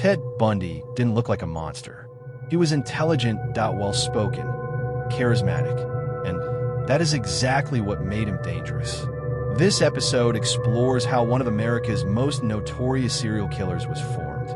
Ted Bundy didn't look like a monster. He was intelligent, well-spoken, charismatic, and that is exactly what made him dangerous. This episode explores how one of America's most notorious serial killers was formed,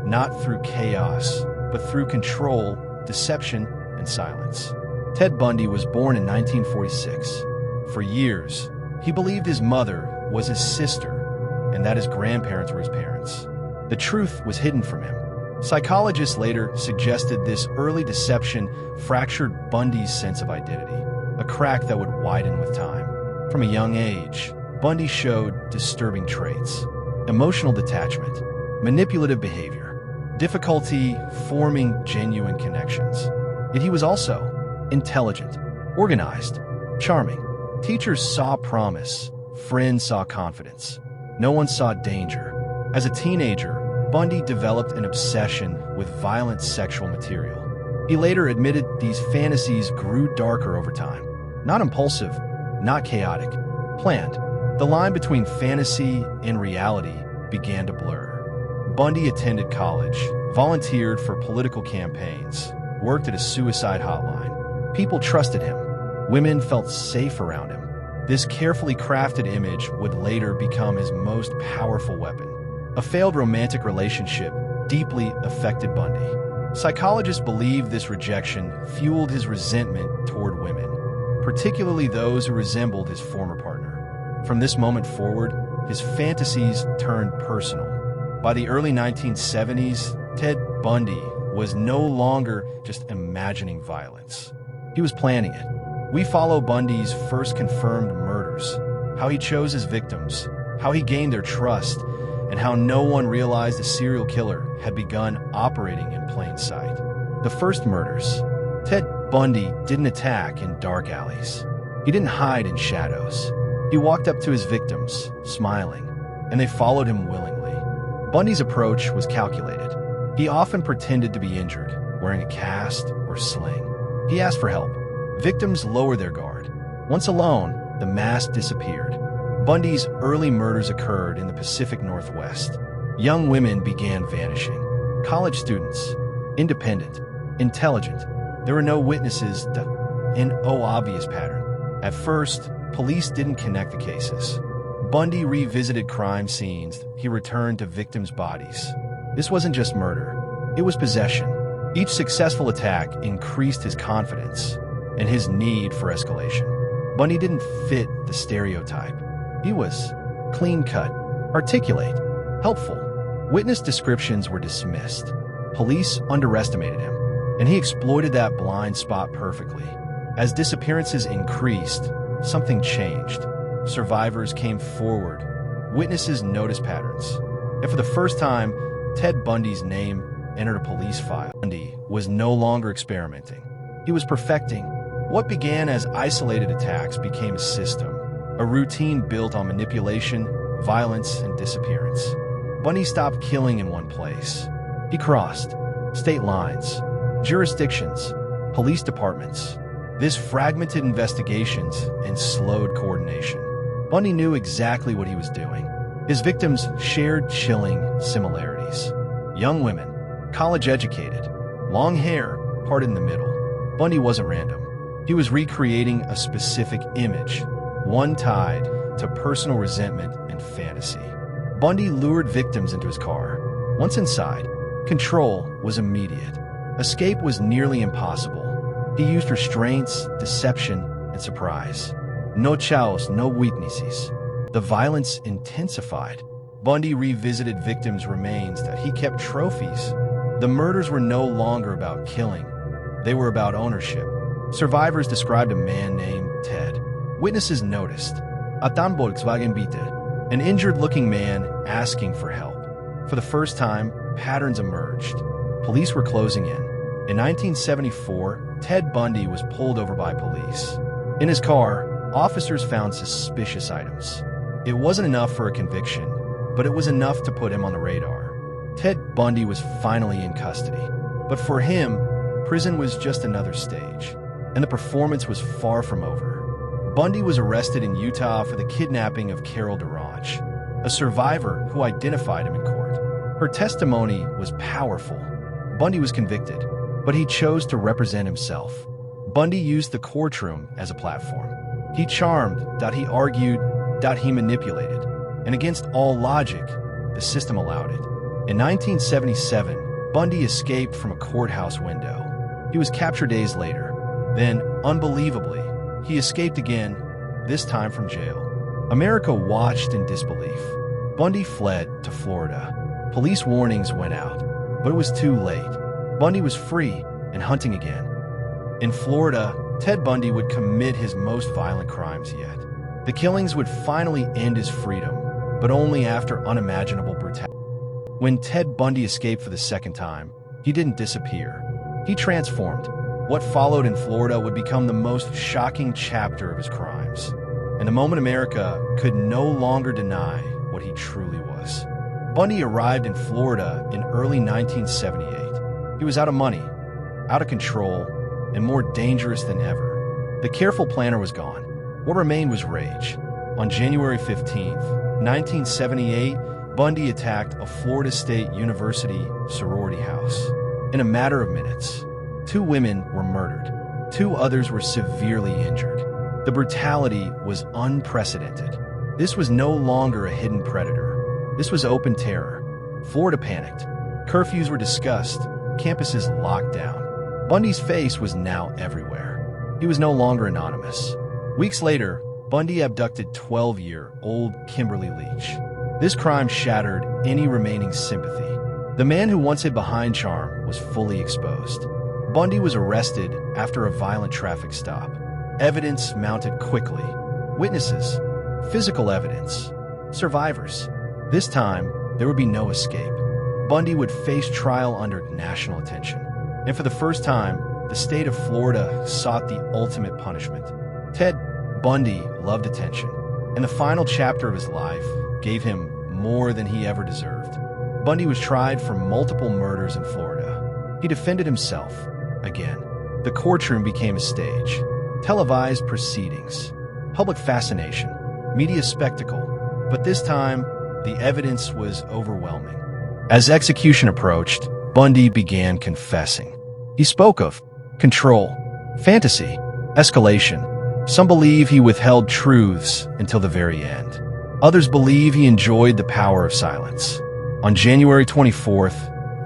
not through chaos, but through control, deception, and silence. Ted Bundy was born in 1946. For years, he believed his mother was his sister and that his grandparents were his parents. The truth was hidden from him. Psychologists later suggested this early deception fractured Bundy's sense of identity, a crack that would widen with time. From a young age, Bundy showed disturbing traits: emotional detachment, manipulative behavior, difficulty forming genuine connections. Yet he was also intelligent, organized, charming. Teachers saw promise, friends saw confidence. No one saw danger. As a teenager, Bundy developed an obsession with violent sexual material. He later admitted these fantasies grew darker over time. Not impulsive, not chaotic, planned. The line between fantasy and reality began to blur. Bundy attended college, volunteered for political campaigns, worked at a suicide hotline. People trusted him. Women felt safe around him. This carefully crafted image would later become his most powerful weapon. A failed romantic relationship deeply affected Bundy. Psychologists believe this rejection fueled his resentment toward women, particularly those who resembled his former partner. From this moment forward, his fantasies turned personal. By the early 1970s, Ted Bundy was no longer just imagining violence. He was planning it. We follow Bundy's first confirmed murders, how he chose his victims, how he gained their trust, and how no one realized the serial killer had begun operating in plain sight. The first murders. Ted Bundy didn't attack in dark alleys. He didn't hide in shadows. He walked up to his victims, smiling, and they followed him willingly. Bundy's approach was calculated. He often pretended to be injured, wearing a cast or sling. He asked for help. Victims lowered their guard. Once alone, the mask disappeared. Bundy's early murders occurred in the Pacific Northwest. Young women began vanishing. College students, independent, intelligent. There were no witnesses, an obvious pattern. At first, police didn't connect the cases. Bundy revisited crime scenes. He returned to victims' bodies. This wasn't just murder. It was possession. Each successful attack increased his confidence and his need for escalation. Bundy didn't fit the stereotype. He was clean-cut, articulate, helpful. Witness descriptions were dismissed. Police underestimated him, and he exploited that blind spot perfectly. As disappearances increased, something changed. Survivors came forward. Witnesses noticed patterns. And for the first time, Ted Bundy's name entered a police file. Bundy was no longer experimenting. He was perfecting. What began as isolated attacks became a system, a routine built on manipulation, violence, and disappearance. Bundy stopped killing in one place. He crossed state lines, jurisdictions, police departments. This fragmented investigations and slowed coordination. Bundy knew exactly what he was doing. His victims shared chilling similarities. Young women, college-educated, long hair, parted in the middle. Bundy wasn't random. He was recreating a specific image, one tied to personal resentment and fantasy. Bundy lured victims into his car. Once inside, control was immediate. Escape was nearly impossible. He used restraints, deception, and surprise. No chaos, no weaknesses. The violence intensified. Bundy revisited victims' remains that he kept trophies. The murders were no longer about killing. They were about ownership. Survivors described a man named Ted. Witnesses noticed an injured-looking man asking for help. For the first time, patterns emerged. Police were closing in. In 1974, Ted Bundy was pulled over by police. In his car, officers found suspicious items. It wasn't enough for a conviction, but it was enough to put him on the radar. Ted Bundy was finally in custody. But for him, prison was just another stage, and the performance was far from over. Bundy was arrested in Utah for the kidnapping of Carol Durant, a survivor who identified him in court. Her testimony was powerful. Bundy was convicted, but he chose to represent himself. Bundy used the courtroom as a platform. He charmed, he argued, he manipulated, and against all logic, the system allowed it. In 1977, Bundy escaped from a courthouse window. He was captured days later. Then, unbelievably, he escaped again, this time from jail. America watched in disbelief. Bundy fled to Florida. Police warnings went out, but it was too late. Bundy was free and hunting again. In Florida, Ted Bundy would commit his most violent crimes yet. The killings would finally end his freedom, but only after unimaginable brutality. When Ted Bundy escaped for the second time, he didn't disappear. He transformed. What followed in Florida would become the most shocking chapter of his crimes. And the moment America could no longer deny what he truly was. Bundy arrived in Florida in early 1978. He was out of money, out of control, and more dangerous than ever. The careful planner was gone. What remained was rage. On January 15th, 1978, Bundy attacked a Florida State University sorority house. In a matter of minutes, 2 women were murdered. 2 others were severely injured. The brutality was unprecedented. This was no longer a hidden predator. This was open terror. Florida panicked. Curfews were discussed. Campuses locked down. Bundy's face was now everywhere. He was no longer anonymous. Weeks later, Bundy abducted 12-year-old Kimberly Leach. This crime shattered any remaining sympathy. The man who once hid behind charm was fully exposed. Bundy was arrested after a violent traffic stop. Evidence mounted quickly. Witnesses, physical evidence, survivors. This time, there would be no escape. Bundy would face trial under national attention. And for the first time, the state of Florida sought the ultimate punishment. Ted Bundy loved attention, and the final chapter of his life gave him more than he ever deserved. Bundy was tried for multiple murders in Florida. He defended himself. Again, the courtroom became a stage. Televised proceedings, public fascination, media spectacle. But this time, the evidence was overwhelming. As execution approached, Bundy began confessing. He spoke of control, fantasy, escalation. Some believe he withheld truths until the very end. Others believe he enjoyed the power of silence. On January 24th,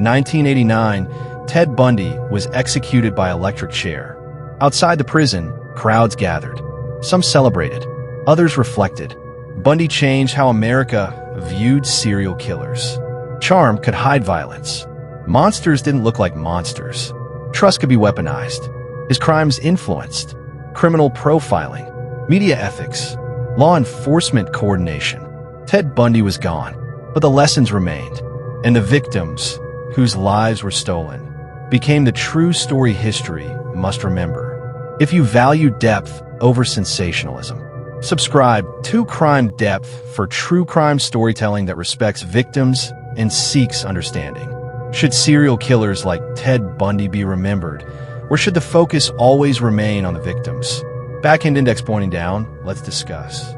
1989, Ted Bundy was executed by electric chair. Outside the prison, crowds gathered. Some celebrated, others reflected. Bundy changed how America viewed serial killers. Charm could hide violence. Monsters didn't look like monsters. Trust could be weaponized. His crimes influenced criminal profiling, media ethics, law enforcement coordination. Ted Bundy was gone, but the lessons remained. And the victims, whose lives were stolen, became the true story history must remember. If you value depth over sensationalism, subscribe to Crime Depth for true crime storytelling that respects victims and seeks understanding. Should serial killers like Ted Bundy be remembered, or should the focus always remain on the victims? Back-end index pointing down, let's discuss.